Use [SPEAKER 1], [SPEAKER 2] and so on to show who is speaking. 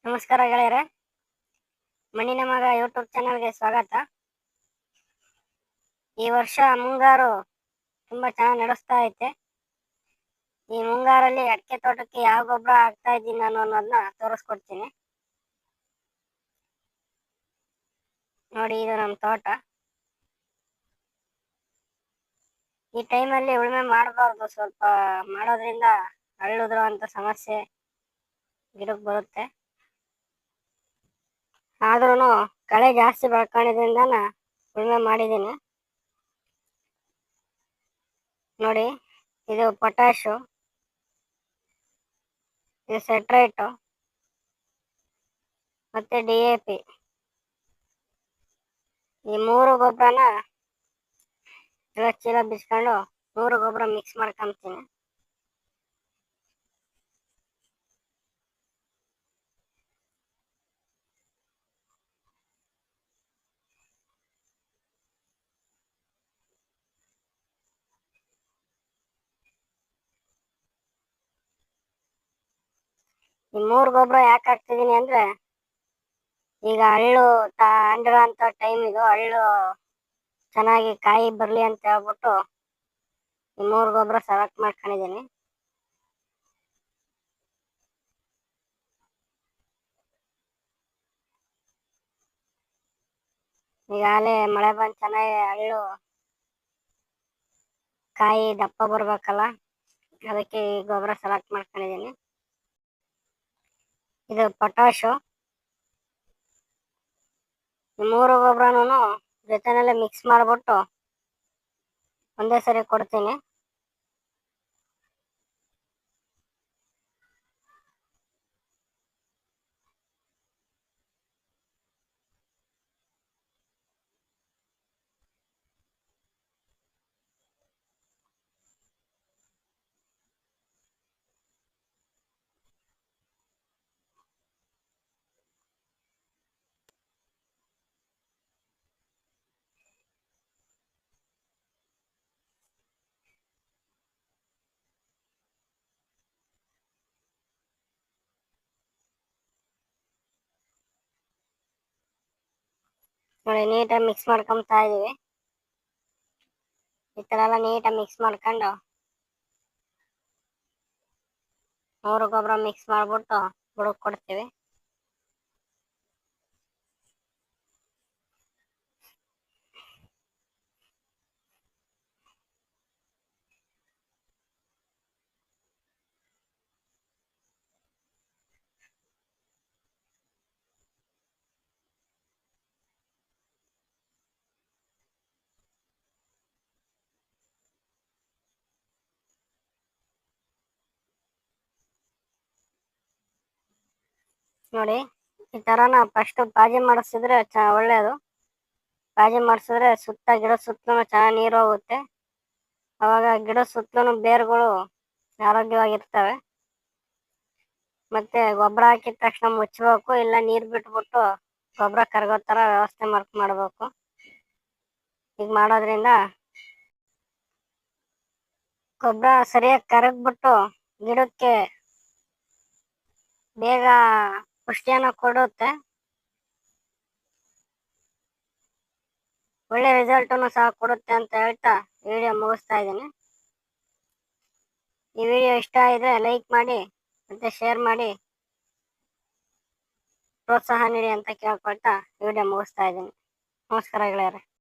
[SPEAKER 1] ನಮಸ್ಕಾರ ಗೆಳೆಯರೆ, ಮಣ್ಣಿನ ಮಗ ಯೂಟ್ಯೂಬ್ ಚಾನಲ್ಗೆ ಸ್ವಾಗತ. ಈ ವರ್ಷ ಮುಂಗಾರು ತುಂಬಾ ಚೆನ್ನಾಗಿ ನಡೆಸ್ತಾ ಐತೆ. ಈ ಮುಂಗಾರಲ್ಲಿ ಅಡಿಕೆ ತೋಟಕ್ಕೆ ಯಾವ ಗೊಬ್ಬರ ಹಾಕ್ತಾ ಇದ್ದೀನಿ ನಾನು ಅನ್ನೋದನ್ನ ತೋರಿಸ್ಕೊಡ್ತೀನಿ ನೋಡಿ. ಇದು ನಮ್ಮ ತೋಟ. ಈ ಟೈಮಲ್ಲಿ ಉಳುಮೆ ಮಾಡಬಾರ್ದು, ಸ್ವಲ್ಪ ಮಾಡೋದ್ರಿಂದ ಹಳ್ಳುದ್ರು ಅಂತ ಸಮಸ್ಯೆ ಗಿಡಕ್ಕೆ ಬರುತ್ತೆ. ಆದ್ರೂ ಕಳೆ ಜಾಸ್ತಿ ಬೆಳ್ಕೊಂಡಿದ್ರಿಂದ ಉಳುಮೆ ಮಾಡಿದ್ದೀನಿ ನೋಡಿ. ಇದು ಪೊಟ್ಯಾಶು, ಇದು ಸೆಟ್ರೈಟು ಮತ್ತೆ DAP, ಈ ಮೂರು ಗೊಬ್ಬರನ ಚೀಲ ಬಿಚ್ಕೊಂಡು ಮೂರು ಗೊಬ್ಬರ ಮಿಕ್ಸ್ ಮಾಡ್ಕೊಂತೀನಿ. ಈ ಮೂರು ಗೊಬ್ಬರ ಯಾಕೆ ಹಾಕ್ತಿದೀನಿ ಅಂದ್ರೆ, ಈಗ ಹಳ್ಳು ತಾಂಡಿರೋ ಅಂತ ಟೈಮ್ ಇದು, ಹಳ್ಳು ಚೆನ್ನಾಗಿ ಕಾಯಿ ಬರ್ಲಿ ಅಂತ ಹೇಳ್ಬಿಟ್ಟು ಈ ಮೂರು ಗೊಬ್ಬರ ಸೆಲೆಕ್ಟ್ ಮಾಡ್ಕೊಂಡಿದ್ದೀನಿ. ಈಗಾಗಲೇ ಮಳೆ ಬಂದು ಚೆನ್ನಾಗಿ ಹಳ್ಳು ಕಾಯಿ ದಪ್ಪ ಬರ್ಬೇಕಲ್ಲ, ಅದಕ್ಕೆ ಈ ಗೊಬ್ಬರ ಸೆಲೆಕ್ಟ್ ಮಾಡ್ಕೊಂಡಿದ್ದೀನಿ. ಇದು ಪೊಟ್ಯಾಶು, ಈ ಮೂರು ಗೊಬ್ಬರನೂ ಜೊತೆನಲ್ಲೇ ಮಿಕ್ಸ್ ಮಾಡಿಬಿಟ್ಟು ಒಂದೇ ಸರಿ ಕೊಡ್ತೀನಿ. ನೋಡಿ, ನೀಟಾಗಿ ಮಿಕ್ಸ್ ಮಾಡ್ಕೊತಾ ಇದೀವಿ. ಈ ತರ ಎಲ್ಲ ನೀಟಾಗಿ ಮಿಕ್ಸ್ ಮಾಡ್ಕೊಂಡು ಮೂರು ಗೊಬ್ಬರ ಮಿಕ್ಸ್ ಮಾಡ್ಬಿಟ್ಟು ಬುಡಕ್ ಕೊಡ್ತೀವಿ. ನೋಡಿ, ಈ ತರನ ಫಸ್ಟ್ ಪಾಜಿ ಮಾಡಿಸಿದ್ರೆ ಒಳ್ಳೇದು. ಪಾಜಿ ಮಾಡಿಸಿದ್ರೆ ಸುತ್ತ ಗಿಡ ಸುತ್ತಲೂ ಚೆನ್ನಾಗಿ ನೀರು ಹೋಗುತ್ತೆ. ಅವಾಗ ಗಿಡ ಸುತ್ತಲೂ ಬೇರುಗಳು ಆರೋಗ್ಯವಾಗಿರ್ತವೆ. ಮತ್ತೆ ಗೊಬ್ಬರ ಹಾಕಿದ ತಕ್ಷಣ ಮುಚ್ಚಬೇಕು, ಇಲ್ಲ ನೀರು ಬಿಟ್ಬಿಟ್ಟು ಗೊಬ್ಬರ ಕರಗೋ ಥರ ವ್ಯವಸ್ಥೆ ಮಾಡಬೇಕು. ಈಗ ಮಾಡೋದ್ರಿಂದ ಗೊಬ್ಬರ ಸರಿಯಾಗಿ ಕರಗ್ಬಿಟ್ಟು ಗಿಡಕ್ಕೆ ಬೇಗ ಪುಷ್ಟಿಯನ್ನು ಕೊಡುತ್ತೆ. ಒಳ್ಳೆ ರಿಸಲ್ಟನ್ನು ಸಹ ಕೊಡುತ್ತೆ ಅಂತ ಹೇಳ್ತಾ ವಿಡಿಯೋ ಮುಗಿಸ್ತಾ ಇದ್ದೀನಿ. ಈ ವಿಡಿಯೋ ಇಷ್ಟ ಆದರೆ ಲೈಕ್ ಮಾಡಿ ಮತ್ತೆ ಶೇರ್ ಮಾಡಿ ಪ್ರೋತ್ಸಾಹ ನೀಡಿ ಅಂತ ಕೇಳ್ಕೊಳ್ತಾ ವಿಡಿಯೋ ಮುಗಿಸ್ತಾ ಇದ್ದೀನಿ. ನಮಸ್ಕಾರ ಗೆಳೆಯರೆ.